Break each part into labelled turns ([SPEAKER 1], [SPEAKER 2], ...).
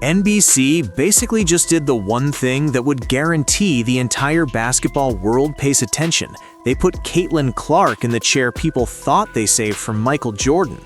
[SPEAKER 1] NBC basically just did the one thing that would guarantee the entire basketball world pays attention. They put Caitlin Clark in the chair people thought they saved from Michael Jordan.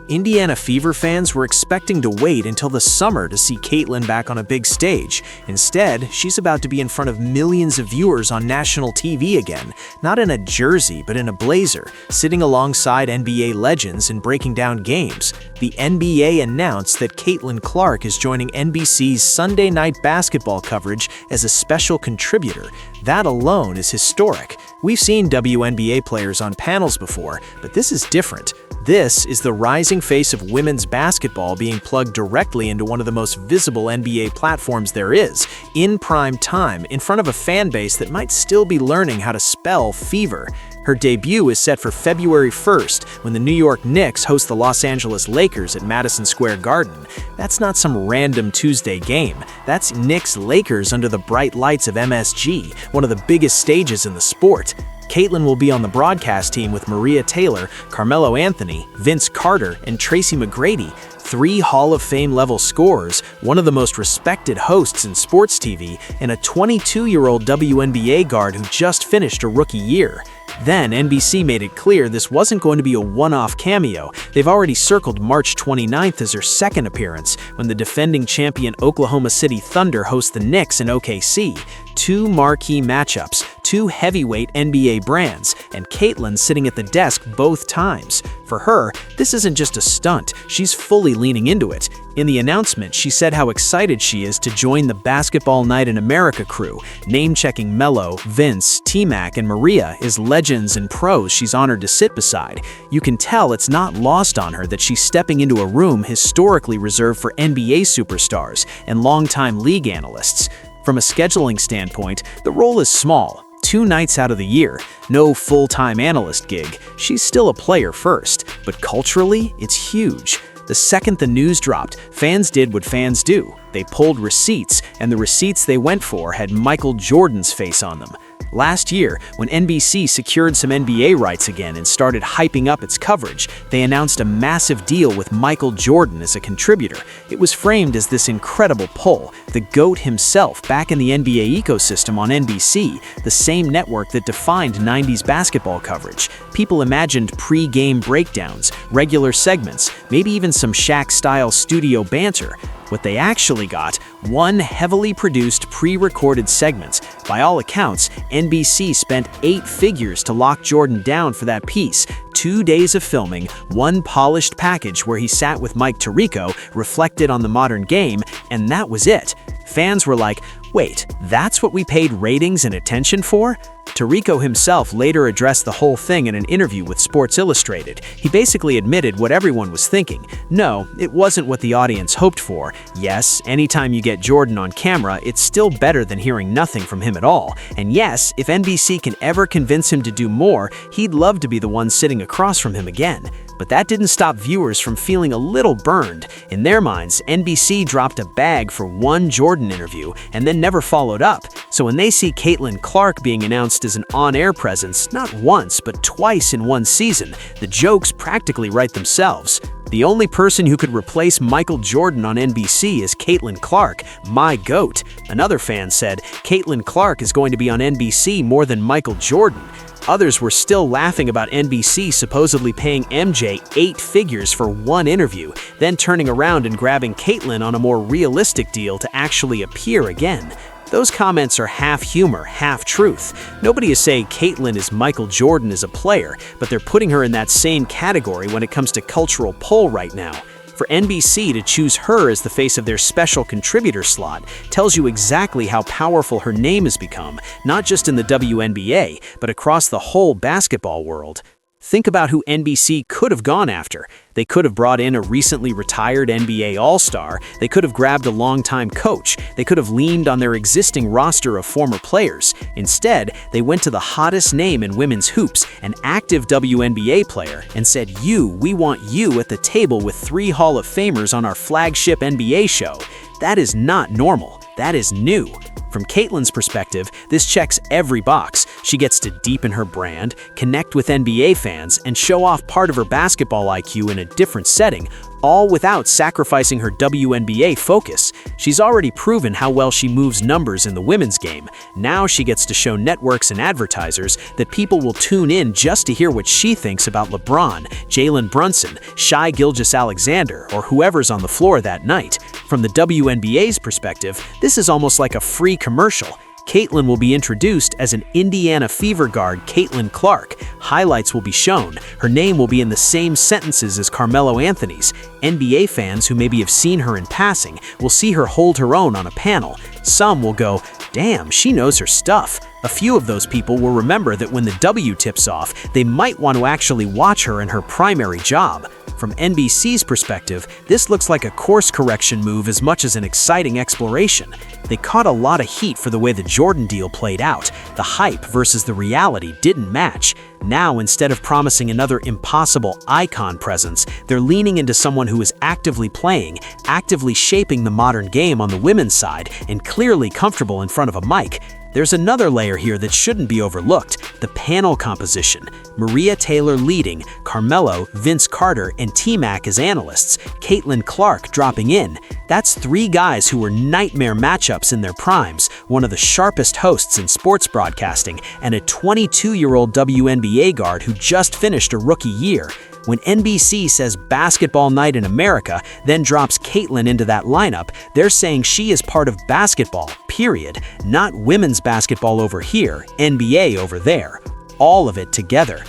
[SPEAKER 1] Indiana Fever fans were expecting to wait until the summer to see Caitlin back on a big stage. Instead, she's about to be in front of millions of viewers on national TV again, not in a jersey but in a blazer, sitting alongside NBA legends and breaking down games. The NBA announced that Caitlin Clark is joining NBC's Sunday night basketball coverage as a special contributor. That alone is historic. We've seen WNBA players on panels before, but this is different. This is the rising face of women's basketball being plugged directly into one of the most visible NBA platforms there is, in prime time, in front of a fan base that might still be learning how to spell fever. Her debut is set for February 1st, when the New York Knicks host the Los Angeles Lakers at Madison Square Garden. That's not some random Tuesday game. That's Knicks-Lakers under the bright lights of MSG, one of the biggest stages in the sport. Caitlin will be on the broadcast team with Maria Taylor, Carmelo Anthony, Vince Carter, and Tracy McGrady, 3 Hall of Fame-level scorers, one of the most respected hosts in sports TV, and a 22-year-old WNBA guard who just finished a rookie year. Then, NBC made it clear this wasn't going to be a one-off cameo. They've already circled March 29th as her second appearance, when the defending champion Oklahoma City Thunder host the Knicks in OKC. 2 marquee matchups, 2 heavyweight NBA brands, and Caitlin sitting at the desk both times. For her, this isn't just a stunt, she's fully leaning into it. In the announcement, she said how excited she is to join the Basketball Night in America crew, name-checking Melo, Vince, T-Mac, and Maria as legends and pros she's honored to sit beside. You can tell it's not lost on her that she's stepping into a room historically reserved for NBA superstars and longtime league analysts. From a scheduling standpoint, the role is small. 2 nights out of the year, no full-time analyst gig. She's still a player first, but culturally, it's huge. The second the news dropped, fans did what fans do. They pulled receipts, and the receipts they went for had Michael Jordan's face on them. Last year, when NBC secured some NBA rights again and started hyping up its coverage, they announced a massive deal with Michael Jordan as a contributor. It was framed as this incredible pull, the GOAT himself back in the NBA ecosystem on NBC, the same network that defined 90s basketball coverage. People imagined pre-game breakdowns, regular segments, maybe even some Shaq-style studio banter. What they actually got, 1 heavily produced pre-recorded segment. By all accounts, NBC spent 8 figures to lock Jordan down for that piece. 2 days of filming, 1 polished package where he sat with Mike Tirico, reflected on the modern game, and that was it. Fans were like, wait, that's what we paid ratings and attention for? Tirico himself later addressed the whole thing in an interview with Sports Illustrated. He basically admitted what everyone was thinking. No, it wasn't what the audience hoped for. Yes, anytime you get Jordan on camera, it's still better than hearing nothing from him at all. And yes, if NBC can ever convince him to do more, he'd love to be the one sitting across from him again. But that didn't stop viewers from feeling a little burned. In their minds, NBC dropped a bag for 1 Jordan interview and then never followed up. So when they see Caitlin Clark being announced as an on-air presence, not once, but twice in 1 season, the jokes practically write themselves. The only person who could replace Michael Jordan on NBC is Caitlin Clark, my GOAT. Another fan said, Caitlin Clark is going to be on NBC more than Michael Jordan. Others were still laughing about NBC supposedly paying MJ 8 figures for 1 interview, then turning around and grabbing Caitlin on a more realistic deal to actually appear again. Those comments are half humor, half truth. Nobody is saying Caitlin is Michael Jordan as a player, but they're putting her in that same category when it comes to cultural pull right now. For NBC to choose her as the face of their special contributor slot tells you exactly how powerful her name has become, not just in the WNBA, but across the whole basketball world. Think about who NBC could have gone after. They could have brought in a recently retired NBA All-Star. They could have grabbed a longtime coach. They could have leaned on their existing roster of former players. Instead, they went to the hottest name in women's hoops, an active WNBA player, and said, we want you at the table with 3 Hall of Famers on our flagship NBA show. That is not normal. That is new. From Caitlin's perspective, this checks every box. She gets to deepen her brand, connect with NBA fans, and show off part of her basketball IQ in a different setting, all without sacrificing her WNBA focus. She's already proven how well she moves numbers in the women's game. Now she gets to show networks and advertisers that people will tune in just to hear what she thinks about LeBron, Jalen Brunson, Shai Gilgeous-Alexander, or whoever's on the floor that night. From the WNBA's perspective, this is almost like a free commercial. Caitlin will be introduced as an Indiana Fever guard, Caitlin Clark. Highlights will be shown. Her name will be in the same sentences as Carmelo Anthony's. NBA fans who maybe have seen her in passing will see her hold her own on a panel. Some will go, "Damn, she knows her stuff." A few of those people will remember that when the W tips off, they might want to actually watch her in her primary job. From NBC's perspective, this looks like a course correction move as much as an exciting exploration. They caught a lot of heat for the way the Jordan deal played out. The hype versus the reality didn't match. Now, instead of promising another impossible icon presence, they're leaning into someone who is actively playing, actively shaping the modern game on the women's side, and clearly comfortable in front of a mic. There's another layer here that shouldn't be overlooked: the panel composition. Maria Taylor leading, Carmelo, Vince Carter, and T-Mac as analysts, Caitlin Clark dropping in. That's three guys who were nightmare matchups in their primes, one of the sharpest hosts in sports broadcasting, and a 22-year-old WNBA guard who just finished a rookie year. When NBC says basketball night in America, then drops Caitlin into that lineup, they're saying she is part of basketball, period. Not women's basketball over here, NBA over there. All of it together.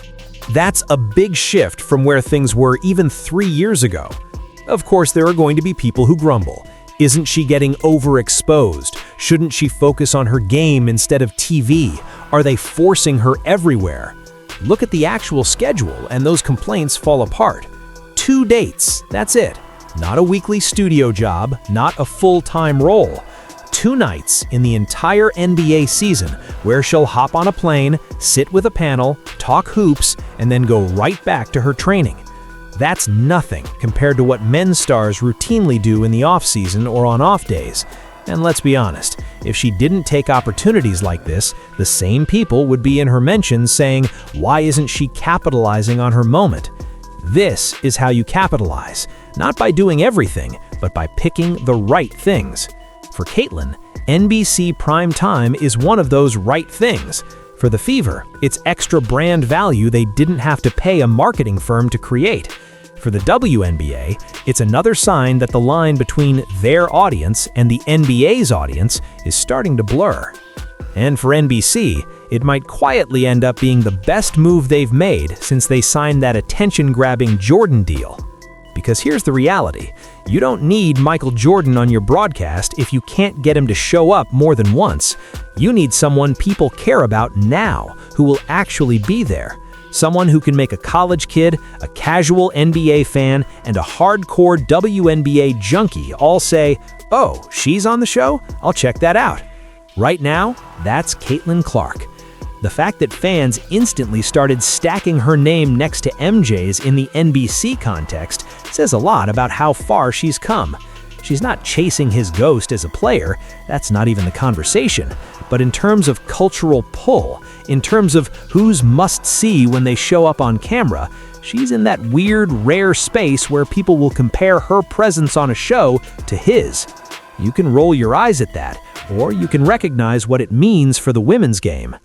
[SPEAKER 2] That's a big shift from where things were even 3 years ago. Of course, there are going to be people who grumble. Isn't she getting overexposed? Shouldn't she focus on her game instead of TV? Are they forcing her everywhere? Look at the actual schedule and those complaints fall apart. 2 dates, that's it. Not a weekly studio job, not a full-time role. 2 nights in the entire NBA season where she'll hop on a plane, sit with a panel, talk hoops, and then go right back to her training. That's nothing compared to what men's stars routinely do in the off-season or on off days. And let's be honest, if she didn't take opportunities like this, the same people would be in her mentions saying, "Why isn't she capitalizing on her moment?" This is how you capitalize, not by doing everything, but by picking the right things. For Caitlin, NBC Prime Time is one of those right things. For the Fever, it's extra brand value they didn't have to pay a marketing firm to create. For the WNBA, it's another sign that the line between their audience and the NBA's audience is starting to blur. And for NBC, it might quietly end up being the best move they've made since they signed that attention-grabbing Jordan deal. Because here's the reality: you don't need Michael Jordan on your broadcast if you can't get him to show up more than once. You need someone people care about now, who will actually be there. Someone who can make a college kid, a casual NBA fan, and a hardcore WNBA junkie all say, "Oh, she's on the show? I'll check that out." Right now, that's Caitlin Clark. The fact that fans instantly started stacking her name next to MJ's in the NBC context says a lot about how far she's come. She's not chasing his ghost as a player, that's not even the conversation, but in terms of cultural pull, in terms of who's must-see when they show up on camera, she's in that weird, rare space where people will compare her presence on a show to his. You can roll your eyes at that, or you can recognize what it means for the women's game.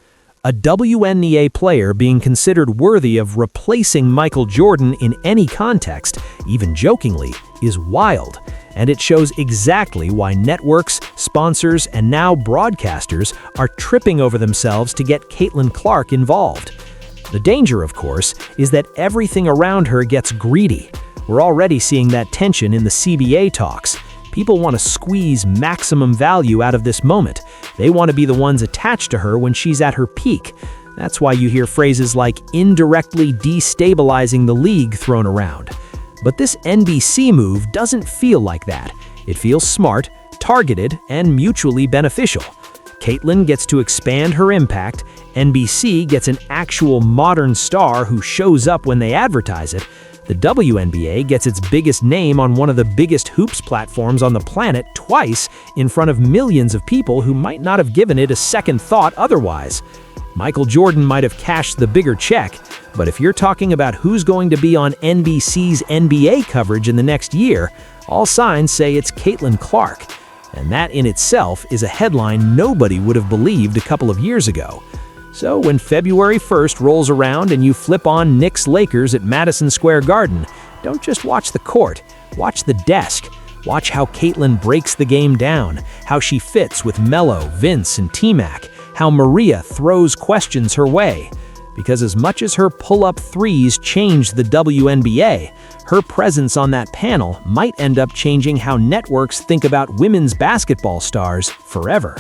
[SPEAKER 2] A WNBA player being considered worthy of replacing Michael Jordan in any context, even jokingly, is wild. And it shows exactly why networks, sponsors, and now broadcasters are tripping over themselves to get Caitlin Clark involved. The danger, of course, is that everything around her gets greedy. We're already seeing that tension in the CBA talks. People want to squeeze maximum value out of this moment. They want to be the ones attached to her when she's at her peak. That's why you hear phrases like indirectly destabilizing the league thrown around. But this NBC move doesn't feel like that. It feels smart, targeted, and mutually beneficial. Caitlin gets to expand her impact, NBC gets an actual modern star who shows up when they advertise it, the WNBA gets its biggest name on one of the biggest hoops platforms on the planet twice in front of millions of people who might not have given it a second thought otherwise. Michael Jordan might have cashed the bigger check, but if you're talking about who's going to be on NBC's NBA coverage in the next year, all signs say it's Caitlin Clark. And that in itself is a headline nobody would have believed a couple of years ago. So when February 1st rolls around and you flip on Knicks-Lakers at Madison Square Garden, don't just watch the court, watch the desk. Watch how Caitlin breaks the game down, how she fits with Melo, Vince, and T-Mac, how Maria throws questions her way. Because as much as her pull-up threes changed the WNBA, her presence on that panel might end up changing how networks think about women's basketball stars forever.